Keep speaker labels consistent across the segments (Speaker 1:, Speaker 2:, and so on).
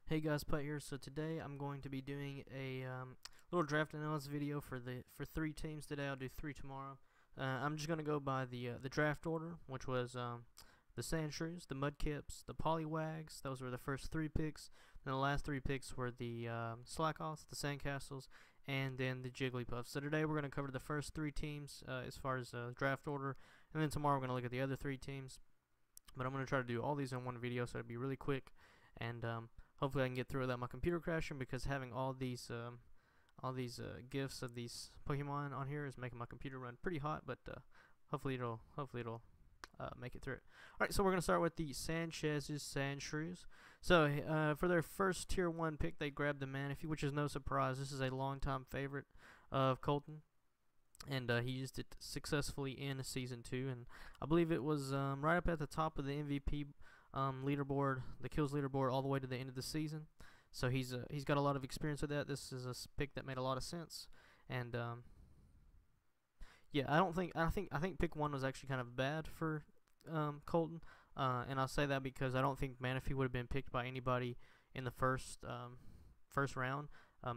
Speaker 1: Hey guys, Putt here. So today I'm going to be doing a little draft analysis video for 3 teams today. I'll do 3 tomorrow. I'm just going to go by the draft order, which was the Sandshrews, the Mudkips, the Poliwags. Those were the first 3 picks. Then the last 3 picks were the Slackoffs, the Sandcastles, and then the Jigglypuffs. So today we're going to cover the first 3 teams as far as draft order, and then tomorrow we're going to look at the other 3 teams. But I'm going to try to do all these in one video, so it'll be really quick, and hopefully I can get through without my computer crashing, because having all these gifs of these Pokemon on here is making my computer run pretty hot. But hopefully it'll make it through it. Alright, so we're gonna start with the Sandshrews. So for their first tier 1 pick, they grabbed the Manaphy, which is no surprise. This is a longtime favorite of Colton, and he used it successfully in season 2, and I believe it was right up at the top of the MVP leaderboard, the kills leaderboard, all the way to the end of the season. So he's got a lot of experience with that. This is a pick that made a lot of sense, and yeah, I think pick 1 was actually kind of bad for Colton, and I'll say that because I don't think Manaphy would have been picked by anybody in the first round.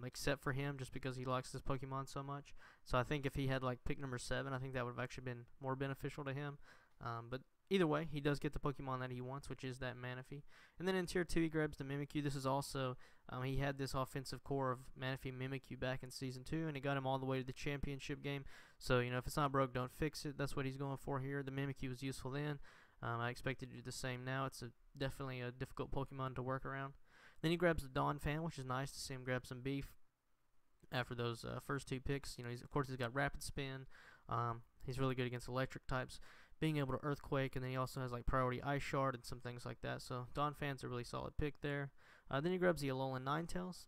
Speaker 1: Except for him, just because he likes this Pokemon so much. So I think if he had like pick number 7, I think that would have actually been more beneficial to him. But either way, he does get the Pokemon that he wants, which is that Manaphy. And then in tier 2, he grabs the Mimikyu. This is also, he had this offensive core of Manaphy Mimikyu back in season 2, and it got him all the way to the championship game. So, you know, if it's not broke, don't fix it. That's what he's going for here. The Mimikyu was useful then. I expect it to do the same now. It's definitely a difficult Pokemon to work around. Then he grabs the Donphan, which is nice to see him grab some beef after those first 2 picks. You know, of course he's got Rapid Spin. He's really good against electric types, being able to Earthquake, and then he also has like Priority Ice Shard and some things like that. So Donphan's a really solid pick there. Then he grabs the Alolan Ninetales.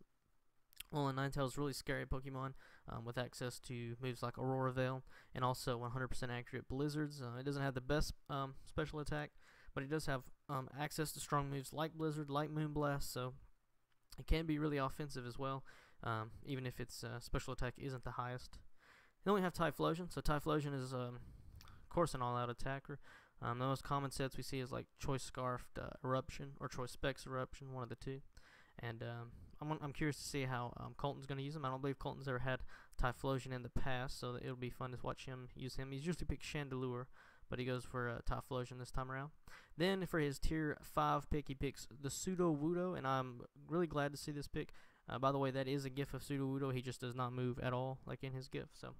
Speaker 1: Alolan Ninetales is a really scary Pokemon with access to moves like Aurora Veil and also 100% accurate Blizzards. It doesn't have the best special attack, but it does have access to strong moves like Blizzard, like Moonblast, so it can be really offensive as well, even if its special attack isn't the highest. Then we have Typhlosion. So Typhlosion is, of course, an all-out attacker. The most common sets we see is like Choice Scarfed Eruption or Choice Specs Eruption, one of the 2. And I'm curious to see how Colton's going to use him. I don't believe Colton's ever had Typhlosion in the past, so it'll be fun to watch him use him. He's usually picked Chandelure, but he goes for Typhlosion this time around. Then for his tier 5 pick, he picks the Sudowoodo, and I'm really glad to see this pick. By the way, that is a GIF of Sudowoodo. He just does not move at all, like in his GIF. So,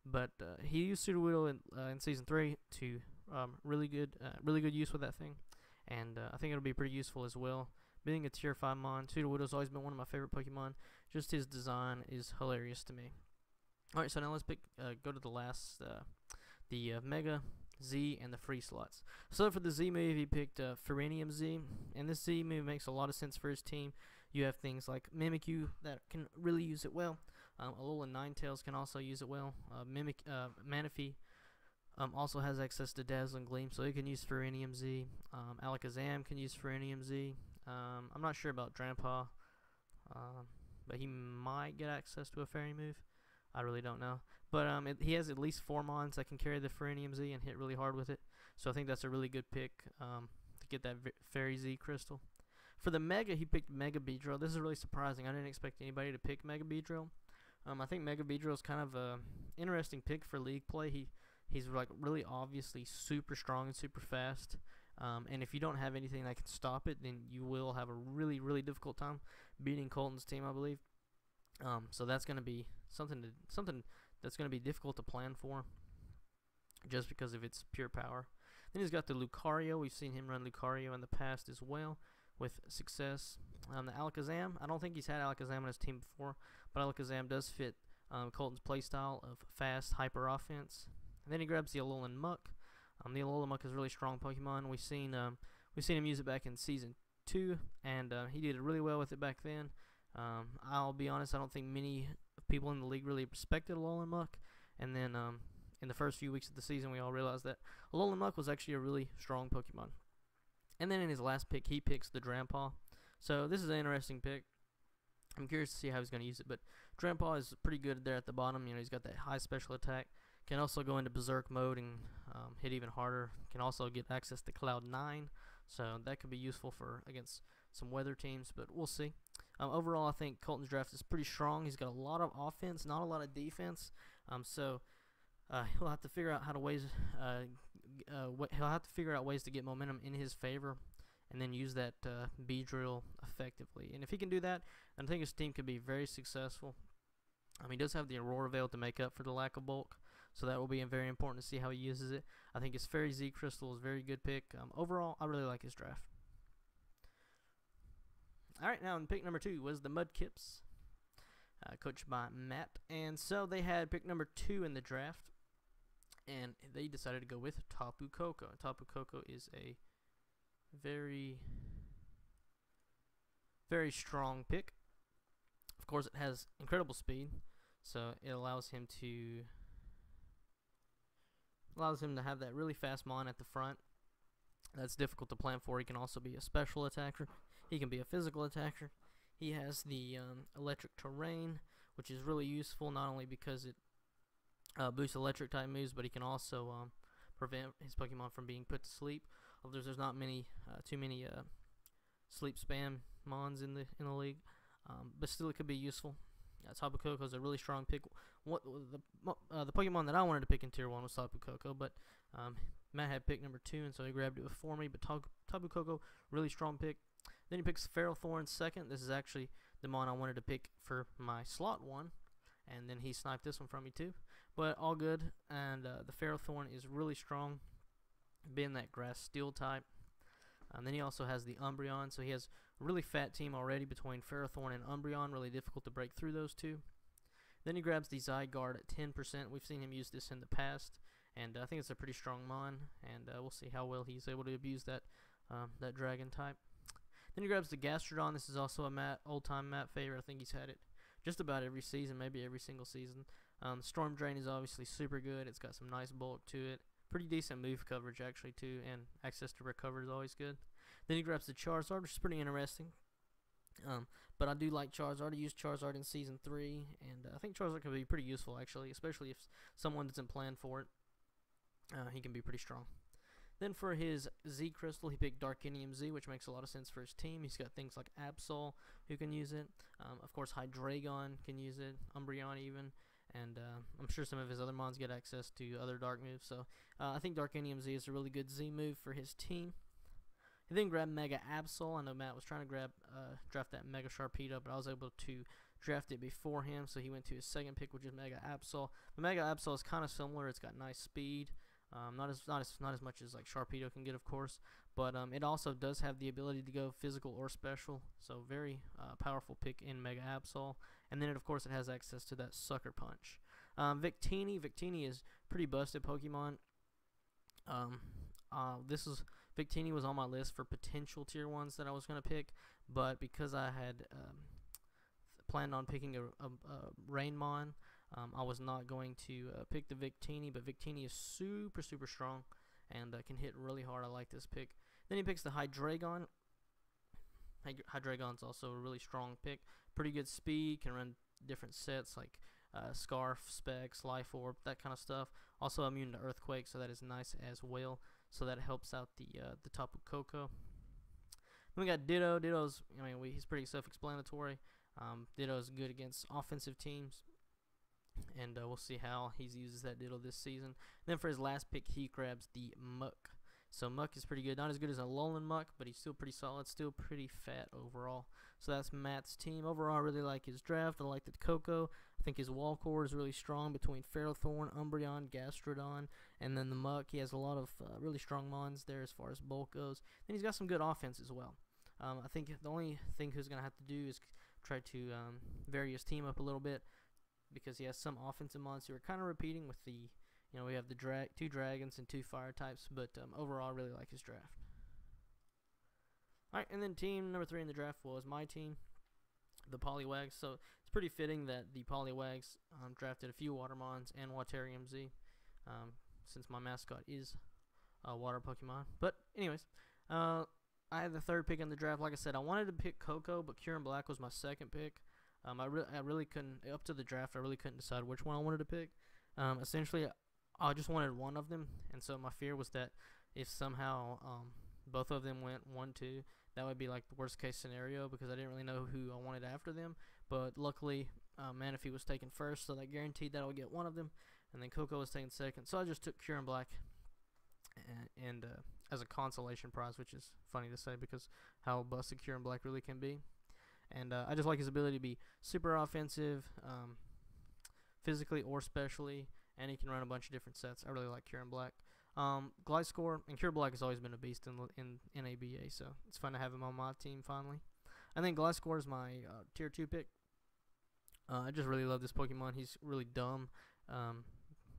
Speaker 1: but he used Sudowoodo in season 3 to really good use with that thing, and I think it'll be pretty useful as well. Being a tier 5 mon, Sudowoodo's always been one of my favorite Pokemon. Just his design is hilarious to me. Alright, so now let's go to the last, the Mega Z and the free slots. So for the Z move, he picked Ferenium Z, and this Z move makes a lot of sense for his team. You have things like Mimikyu that can really use it well. Alolan Ninetales can also use it well. Manaphy also has access to Dazzling Gleam, so he can use Ferenium Z. Alakazam can use Ferenium Z. I'm not sure about Drampa, but he might get access to a Fairy move. I really don't know. But he has at least 4 mons that can carry the Ferenium Z and hit really hard with it. So I think that's a really good pick to get that Fairy Z Crystal. For the Mega, he picked Mega Beedrill. This is really surprising. I didn't expect anybody to pick Mega Beedrill. I think Mega Beedrill is kind of a interesting pick for league play. He's like really obviously super strong and super fast. And if you don't have anything that can stop it, then you will have a really, really difficult time beating Colton's team, I believe. So that's going to be something that's going to be difficult to plan for, just because of its pure power. Then he's got the Lucario. We've seen him run Lucario in the past as well with success. The Alakazam, I don't think he's had Alakazam on his team before, but Alakazam does fit Colton's playstyle of fast hyper offense. And then he grabs the Alolan Muck. The Alolan Muck is a really strong Pokemon. We've seen him use it back in season 2, and he did really well with it back then. I'll be honest, I don't think many people in the league really respected Alolan Muck, and then in the first few weeks of the season, we all realized that Alolan Muck was actually a really strong Pokemon. And then in his last pick, he picks the Drampa. So this is an interesting pick. I'm curious to see how he's going to use it, but Drampa is pretty good there at the bottom. You know, he's got that high special attack. Can also go into Berserk mode and hit even harder. Can also get access to Cloud 9. So that could be useful for against some weather teams, but we'll see. Overall, I think Colton's draft is pretty strong. He's got a lot of offense, not a lot of defense. So he'll have to figure out he'll have to figure out ways to get momentum in his favor, and then use that B drill effectively. And if he can do that, I think his team could be very successful. He does have the Aurora Veil to make up for the lack of bulk, so that will be very important to see how he uses it. I think his Fairy Z Crystal is a very good pick. Overall, I really like his draft. Alright, now in pick number 2 was the Mudkips, coached by Matt. And so they had pick number 2 in the draft, and they decided to go with Tapu Koko. Tapu Koko is a very, very strong pick. Of course, it has incredible speed, so it allows him to have that really fast mon at the front. That's difficult to plan for. He can also be a special attacker. He can be a physical attacker. He has the electric terrain, which is really useful, not only because it boosts electric type moves, but he can also prevent his Pokemon from being put to sleep. Although there's not too many sleep spam mons in the league, but still it could be useful. Tapu Koko is a really strong pick. The Pokemon that I wanted to pick in Tier 1 was Tapu Koko, but Matt had pick number 2, and so he grabbed it for me. But Tapu Koko, really strong pick. Then he picks Ferrothorn second. This is actually the mon I wanted to pick for my slot 1, and then he sniped this one from me too. But all good, and the Ferrothorn is really strong, being that grass steel type. Then he also has the Umbreon, so he has a really fat team already between Ferrothorn and Umbreon, really difficult to break through those two. Then he grabs the Zygarde at 10%. We've seen him use this in the past, and I think it's a pretty strong mon, and we'll see how well he's able to abuse that dragon type. Then he grabs the Gastrodon. This is also a old-time Matt favorite. I think he's had it just about every season, maybe every single season. Storm Drain is obviously super good. It's got some nice bulk to it. Pretty decent move coverage, actually, too, and access to recover is always good. Then he grabs the Charizard, which is pretty interesting. But I do like Charizard. I used Charizard in Season 3, and I think Charizard can be pretty useful, actually, especially if someone doesn't plan for it. He can be pretty strong. Then for his Z Crystal, he picked Darkinium Z, which makes a lot of sense for his team. He's got things like Absol, who can use it. Of course, Hydreigon can use it, Umbreon even. And I'm sure some of his other mons get access to other dark moves. So I think Darkinium Z is a really good Z move for his team. He then grabbed Mega Absol. I know Matt was trying to draft that Mega Sharpedo, but I was able to draft it before him. So he went to his second pick, which is Mega Absol. The Mega Absol is kind of similar. It's got nice speed. Not as much as like Sharpedo can get, of course, but it also does have the ability to go physical or special, so very powerful pick in Mega Absol. And then of course it has access to that Sucker Punch. Victini is pretty busted Pokemon. Victini was on my list for potential Tier 1s that I was going to pick, but because I had planned on picking a Rainmon, I was not going to pick the Victini, but Victini is super, super strong and can hit really hard. I like this pick. Then he picks the Hydreigon. Hydreigon's also a really strong pick. Pretty good speed, can run different sets like Scarf, Specs, Life Orb, that kind of stuff. Also immune to Earthquake, so that is nice as well. So that helps out the Tapu Koko. Then we got Ditto. Ditto's, he's pretty self-explanatory. Ditto's good against offensive teams. And we'll see how he uses that Ditto this season. Then for his last pick, he grabs the Muck. So Muck is pretty good. Not as good as a Alolan Muck, but he's still pretty solid. Still pretty fat overall. So that's Matt's team. Overall, I really like his draft. I like the Koko. I think his wall core is really strong between Ferrothorn, Umbreon, Gastrodon, and then the Muck. He has a lot of really strong mons there as far as bulk goes. Then he's got some good offense as well. I think the only thing he's going to have to do is try to vary his team up a little bit, because he has some offensive mons who are kind of repeating with the, we have the two dragons and two fire types, but overall I really like his draft. Alright, and then team number 3 in the draft was my team, the Poliwags. So it's pretty fitting that the Poliwags drafted a few water mons and Waterium Z, since my mascot is a water Pokemon. But anyways, I had the 3rd pick in the draft. Like I said, I wanted to pick Koko, but Kyurem Black was my 2nd pick. I really couldn't, up to the draft, I really couldn't decide which one I wanted to pick. Essentially, I just wanted one of them, and so my fear was that if somehow both of them went 1-2. That would be like the worst case scenario because I didn't really know who I wanted after them. But luckily, Manaphy was taken first, so that guaranteed that I would get one of them. And then Coco was taken second, so I just took Kieran Black and as a consolation prize, which is funny to say because how busted Kieran Black really can be. And I just like his ability to be super offensive, physically or specially, and he can run a bunch of different sets. I really like Kieran Black. Glide Score, and Kieran Black has always been a beast in NABA, so it's fun to have him on my team finally. And then Glide Score is my tier 2 pick. I just really love this Pokemon. He's really dumb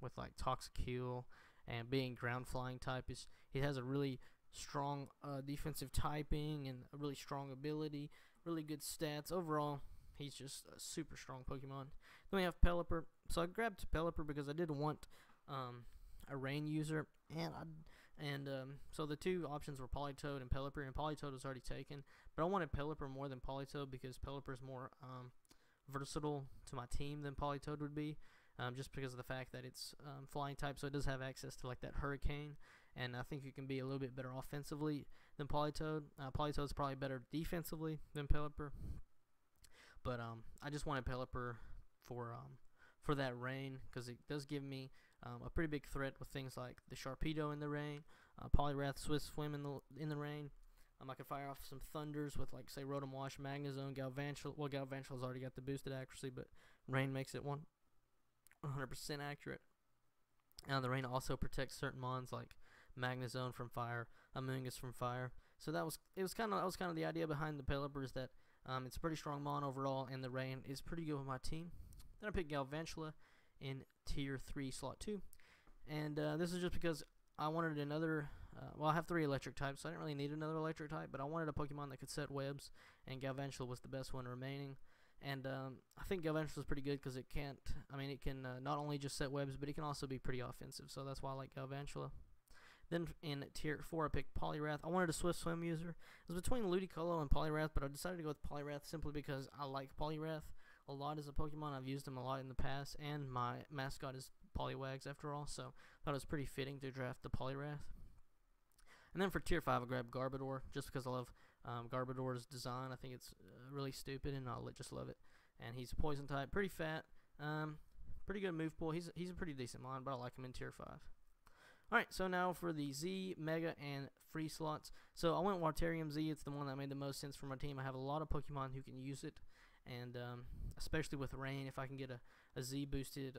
Speaker 1: with like Toxic Heal and being ground flying type. He has a really strong defensive typing and a really strong ability, really good stats. Overall, he's just a super strong Pokemon. Then we have Pelipper. So I grabbed Pelipper because I did want a rain user, and so the two options were Politoed and Pelipper, and Politoed was already taken. But I wanted Pelipper more than Politoed because Pelipper is more versatile to my team than Politoed would be. Just because of the fact that it's flying type, so it does have access to like that Hurricane, and I think you can be a little bit better offensively than Politoed. Politoed is probably better defensively than Pelipper, but I just wanted Pelipper for that rain because it does give me a pretty big threat with things like the Sharpedo in the rain, Poliwrath, Swift Swim in the rain. I could fire off some Thunders with like say Rotom Wash, Magnezone, Galvantula. Well, Galvantula's already got the boosted accuracy, but rain makes it 100% accurate. And the rain also protects certain mons like Magnezone from fire, Amoonguss from fire. So that was kind of the idea behind the Pelipper, is that it's a pretty strong mon overall, and the rain is pretty good with my team. Then I picked Galvantula in tier 3 slot 2, and this is just because I wanted another. Well, I have 3 electric types, so I didn't really need another electric type, but I wanted a Pokemon that could set webs, and Galvantula was the best one remaining. And I think Galvantula is pretty good because it can not only just set webs, but it can also be pretty offensive. So that's why I like Galvantula. Then in tier 4, I picked Poliwrath. I wanted a Swift Swim user. It was between Ludicolo and Poliwrath, but I decided to go with Poliwrath simply because I like Poliwrath a lot as a Pokemon. I've used him a lot in the past, and my mascot is Poliwags after all, so I thought it was pretty fitting to draft the Poliwrath. And then for tier 5, I grabbed Garbodor just because I love Garbodor's design. I think it's really stupid, and I just love it. And he's a poison type, pretty fat, pretty good move pool. He's a pretty decent mon, but I like him in tier 5. Alright, so now for the Z, Mega, and free slots. So I went Waterium Z. It's the one that made the most sense for my team. I have a lot of Pokemon who can use it, and especially with Rain, if I can get a Z boosted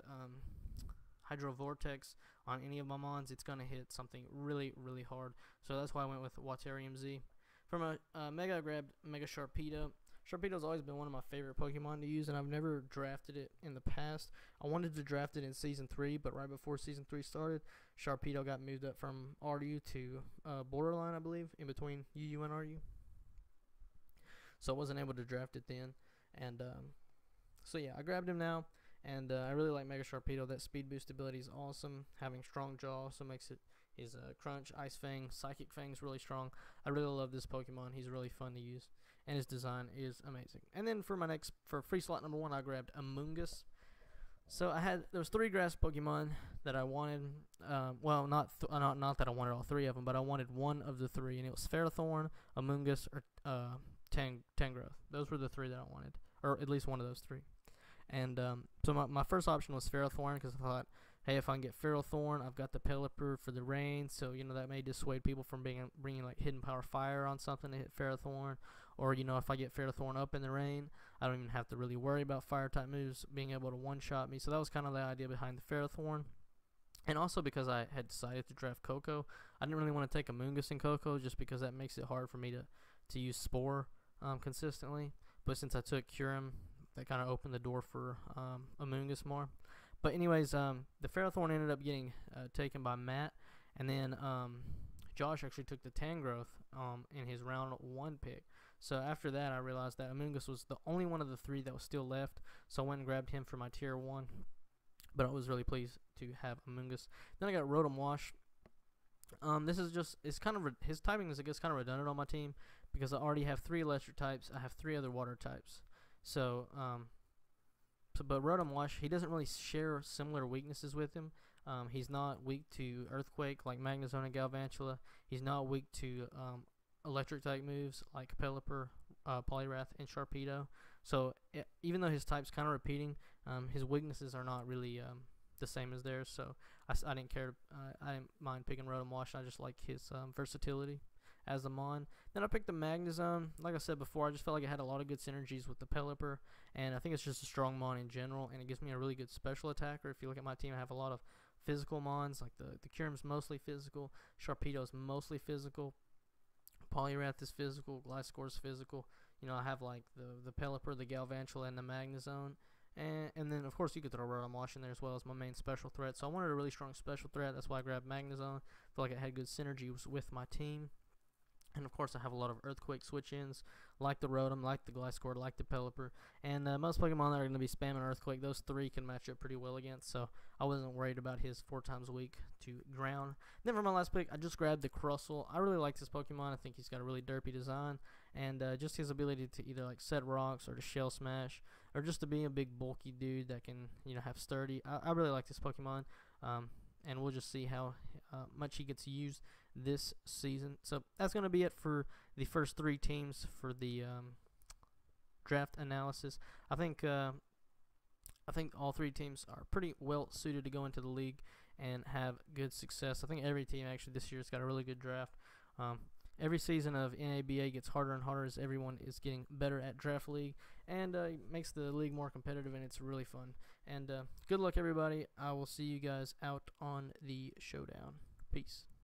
Speaker 1: Hydro Vortex on any of my mons, it's going to hit something really, really hard. So that's why I went with Waterium Z. From a Mega, I grabbed Mega Sharpedo. Sharpedo's always been one of my favorite Pokemon to use, and I've never drafted it in the past. I wanted to draft it in Season 3, but right before Season 3 started, Sharpedo got moved up from RU to Borderline, I believe, in between UU and RU. So I wasn't able to draft it then. And so yeah, I grabbed him now, and I really like Mega Sharpedo. That speed boost ability is awesome. Having strong jaw also makes it his Crunch, Ice Fang, Psychic Fang is really strong. I really love this Pokemon. He's really fun to use, and his design is amazing. And then for free slot number 1, I grabbed Amoonguss. So there was 3 grass Pokemon that I wanted. Well, not that I wanted all 3 of them, but I wanted one of the 3, and it was Ferrothorn, Amoonguss, or Tangrowth. Those were the 3 that I wanted, or at least one of those 3. And so my first option was Ferrothorn because I thought, hey, if I can get Ferrothorn, I've got the Pelipper for the rain, so that may dissuade people from bringing like Hidden Power Fire on something to hit Ferrothorn. Or if I get Ferrothorn up in the rain, I don't even have to really worry about fire type moves being able to one-shot me. So that was kind of the idea behind the Ferrothorn. And also because I had decided to draft Coco, I didn't really want to take Amoonguss in Coco just because that makes it hard for me to use Spore consistently. But since I took Kyurem, that kind of opened the door for Amoonguss more. But anyways, the Ferrothorn ended up getting taken by Matt, and then Josh actually took the Tangrowth in his round 1 pick. So after that, I realized that Amoonguss was the only one of the 3 that was still left, so I went and grabbed him for my tier 1. But I was really pleased to have Amoonguss. Then I got Rotom Wash. This is just, his typing is, I guess, kind of redundant on my team because I already have 3 electric types. I have 3 other water types. So, but Rotom Wash, he doesn't really share similar weaknesses with him. He's not weak to Earthquake like Magnezone and Galvantula. He's not weak to electric type moves like Pelipper, Poliwrath, and Sharpedo. So even though his type's kind of repeating, his weaknesses are not really the same as theirs. So I didn't care. I didn't mind picking Rotom Wash. I just like his versatility as a Mon. Then I picked the Magnezone. Like I said before, I just felt like it had a lot of good synergies with the Pelipper, and I think it's just a strong Mon in general, and it gives me a really good special attacker. If you look at my team, I have a lot of physical Mons, like the Kyurem's mostly physical, Sharpedo's mostly physical, Poliwrath is physical, Gliscor's physical. You know, I have like the Pelipper, the Galvantula, and the Magnezone. And then, of course, you could throw Rotom Wash in there as well as my main special threat. So I wanted a really strong special threat. That's why I grabbed Magnezone. I feel like it had good synergy with my team. And, of course, I have a lot of Earthquake switch-ins, like the Rotom, like the Gliscor, like the Pelipper. And most Pokemon that are going to be spamming Earthquake, those three can match up pretty well against. So I wasn't worried about his 4 times a week to ground. Then for my last pick, I just grabbed the Crustle. I really like this Pokemon. I think he's got a really derpy design. And just his ability to either like set rocks or to shell smash, or just to be a big bulky dude that can, you know, have sturdy. I really like this Pokemon. And we'll just see how much he gets used this season. So that's going to be it for the first 3 teams for the draft analysis. I think all 3 teams are pretty well suited to go into the league and have good success. I think every team actually this year has got a really good draft. Every season of NABA gets harder and harder as everyone is getting better at Draft League, and makes the league more competitive, and it's really fun. And good luck, everybody. I will see you guys out on the showdown. Peace.